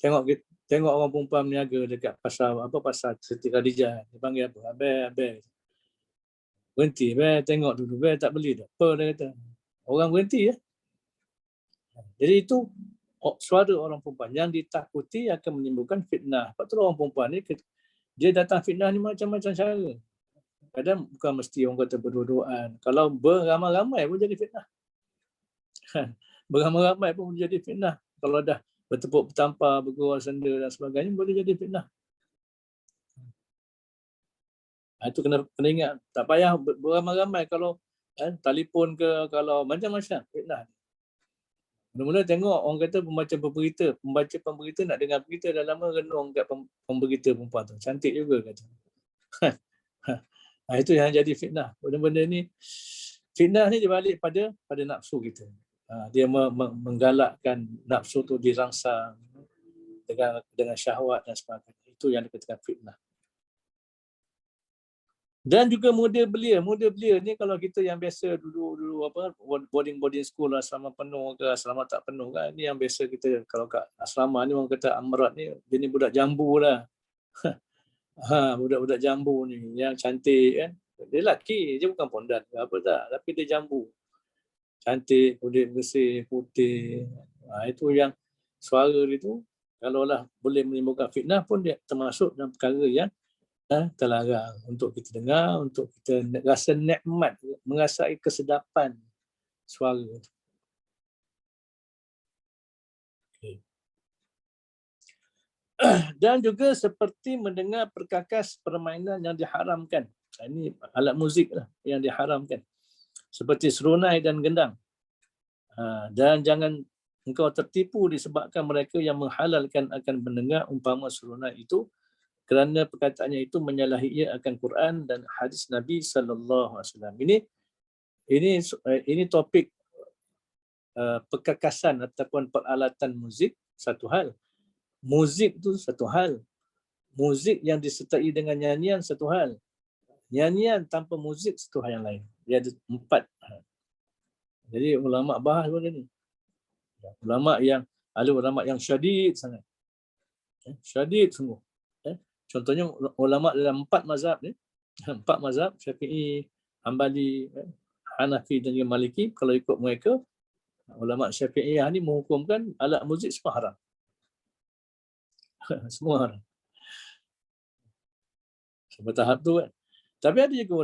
Tengok orang perempuan berniaga dekat pasar Siti Khadijah. Dia panggil apa? Abel. Berhenti, tengok dulu. Tak beli dah. Apa dia kata? Orang berhenti ya. Jadi itu suara orang perempuan yang ditakuti akan menimbulkan fitnah. Lepas tu orang perempuan ni, dia datang fitnah ni macam-macam cara. Kadang bukan mesti orang kata berdua-duaan. Kalau beramai-ramai pun jadi fitnah. Beramai-ramai pun jadi fitnah. Kalau dah bertepuk bertampar, bergurau senda dan sebagainya, boleh jadi fitnah. Itu kena ingat. Tak payah beramai-ramai kalau telefon ke, kalau macam-macam fitnah. Mula-mula tengok orang kata pembaca pemberita nak dengar berita, dah lama renung kat pemberita perempuan tu. Cantik juga kata. Itu yang jadi fitnah. Benda-benda ni, fitnah ni dibalik pada nafsu kita. Dia menggalakkan nafsu tu dirangsang dengan syahwat dan sebagainya. Itu yang dikatakan fitnah. Dan juga model belia ni kalau kita yang biasa dulu apa boarding school asrama penuh ke asrama tak penuh kan, ni yang biasa kita kalau kat asrama ni orang kata amrat ni dia ni budak jambu lah. Budak-budak jambu ni yang cantik kan. Dia lelaki, dia bukan pondan ke apa tak, tapi dia jambu. Cantik, kulit bersih, putih. Itu yang suara dia tu kalaulah boleh menimbulkan fitnah pun dia termasuk dalam perkara yang terlarang untuk kita dengar, untuk kita rasa nikmat, merasai kesedapan suara. Okay. Dan juga seperti mendengar perkakas permainan yang diharamkan. Ini alat muzik lah yang diharamkan. Seperti serunai dan gendang. Dan jangan engkau tertipu disebabkan mereka yang menghalalkan akan mendengar umpama serunai itu kerana perkataannya itu menyalahi ia akan Quran dan hadis Nabi SAW. Ini topik perkakasan ataupun peralatan muzik satu hal. Muzik itu satu hal. Muzik yang disertai dengan nyanyian satu hal. Nyanyian tanpa muzik satu hal yang lain. Dia ada 4 hal. Jadi ulama bahas pun ni. Ada ulama yang syadid sangat. Syadid sungguh. Contohnya ulama dalam 4 mazhab ni, 4 mazhab Syafi'i, Hambali, Hanafi dan juga Maliki, kalau ikut mereka ulama Syafi'iyah ni menghukumkan alat muzik semua haram. Semua haram. Sampai tahap tu kan. Tapi ada juga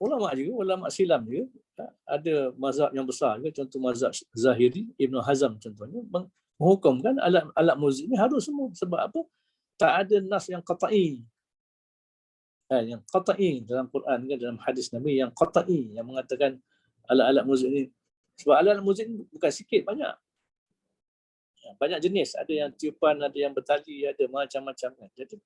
ulama silam juga, ada mazhab yang besar juga, contoh mazhab Zahiri, Ibn Hazm contohnya, menghukumkan alat muzik ni harus semua. Sebab apa? Tak ada nas yang qata'i. Yang qata'i dalam Quran ke dalam hadis Nabi yang qata'i yang mengatakan alat-alat muzik ni. Sebab alat muzik ni bukan sikit, banyak. Banyak jenis, ada yang tiupan, ada yang bertali, ada macam-macam kan. Jadi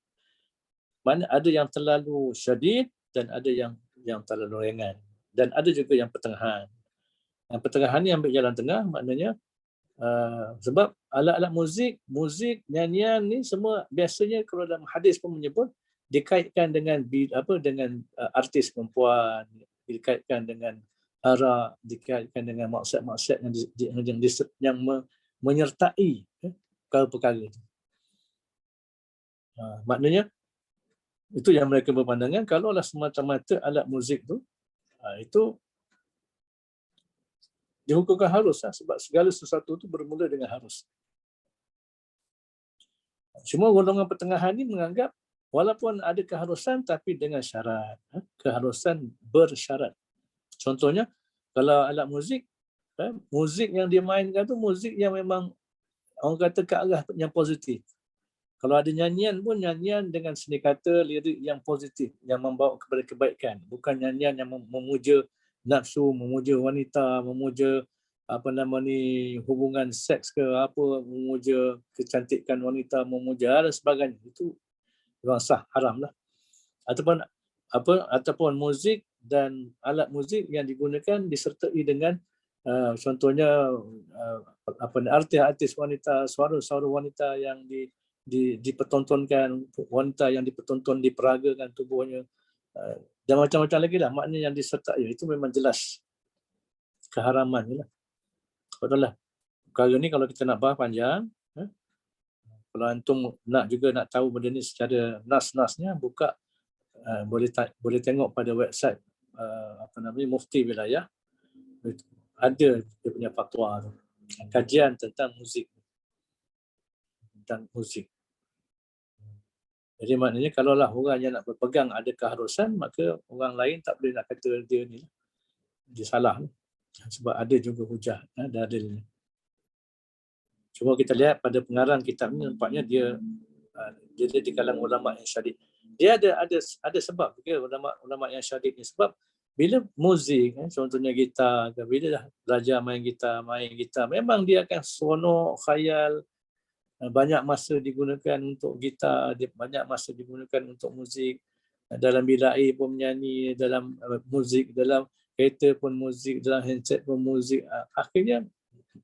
mana ada yang terlalu syadid dan ada yang terlalu ringan. Dan ada juga yang pertengahan. Yang pertengahan ni ambil jalan tengah, maknanya sebab alat-alat muzik, nyanyian ni semua biasanya kalau dalam hadis pun menyebut dikaitkan dengan artis perempuan, dikaitkan dengan arak, dikaitkan dengan maksud-maksud yang menyertai perkara-perkara itu. Maknanya itu yang mereka berpandangan kalaulah semata-mata alat muzik tu itu dihukumkan harus sebab segala sesuatu itu bermula dengan harus. Cuma golongan pertengahan ini menganggap walaupun ada keharusan tapi dengan syarat. Keharusan bersyarat. Contohnya kalau alat muzik, muzik yang dia mainkan tu muzik yang memang orang kata ke arah yang positif. Kalau ada nyanyian pun nyanyian dengan seni kata, lirik yang positif, yang membawa kepada kebaikan. Bukan nyanyian yang memuja nafsu, memuja wanita, memuja hubungan seks ke apa, memuja kecantikan wanita, memuja dan sebagainya. Itu memang sah, haram lah. Ataupun muzik dan alat muzik yang digunakan disertai dengan contohnya artis wanita, suara-suara wanita yang dipertontonkan, wanita yang dipertonton, diperagakan tubuhnya, dan macam-macam lagi lah makna yang disertai. Itu memang jelas keharaman je lah. Padahal perkara ni kalau kita nak bahas panjang, kalau antum nak tahu benda ni secara nas-nasnya, buka boleh tengok pada website Mufti Wilayah, ada dia punya fatwa tu, kajian tentang muzik. Jadi maknanya kalaulah orang yang nak berpegang ada keharusan, maka orang lain tak boleh nak kata dia ni dia salah. Sebab ada juga hujah dalil. Cuma kita lihat pada pengarang kitab ni nampaknya dia di kalangan ulama yang syadid. Dia ada sebab juga ulama yang syadid ni, sebab bila muzik contohnya gitar, bila dah belajar main gitar, memang dia akan seronok, khayal, banyak masa digunakan untuk gitar, banyak masa digunakan untuk muzik, dalam bilik air pun menyanyi, dalam muzik, dalam kereta pun muzik, dalam handset pun muzik. Akhirnya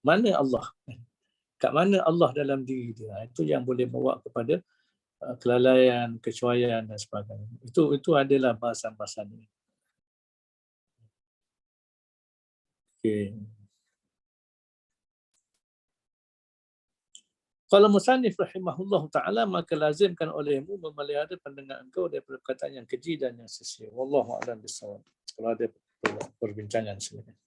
mana Allah? Kat mana Allah dalam diri dia? Itu yang boleh bawa kepada kelalaian, kecuaian dan sebagainya. Itu adalah bahasan-bahasan ini. Okay. Kalau musannif rahimahullah ta'ala, maka lazimkan olehmu memelihara pandangan engkau daripada perkataan yang keji dan yang sia-sia. Wallahu a'lam bishawab. Kalau ada perbincangan sebenarnya.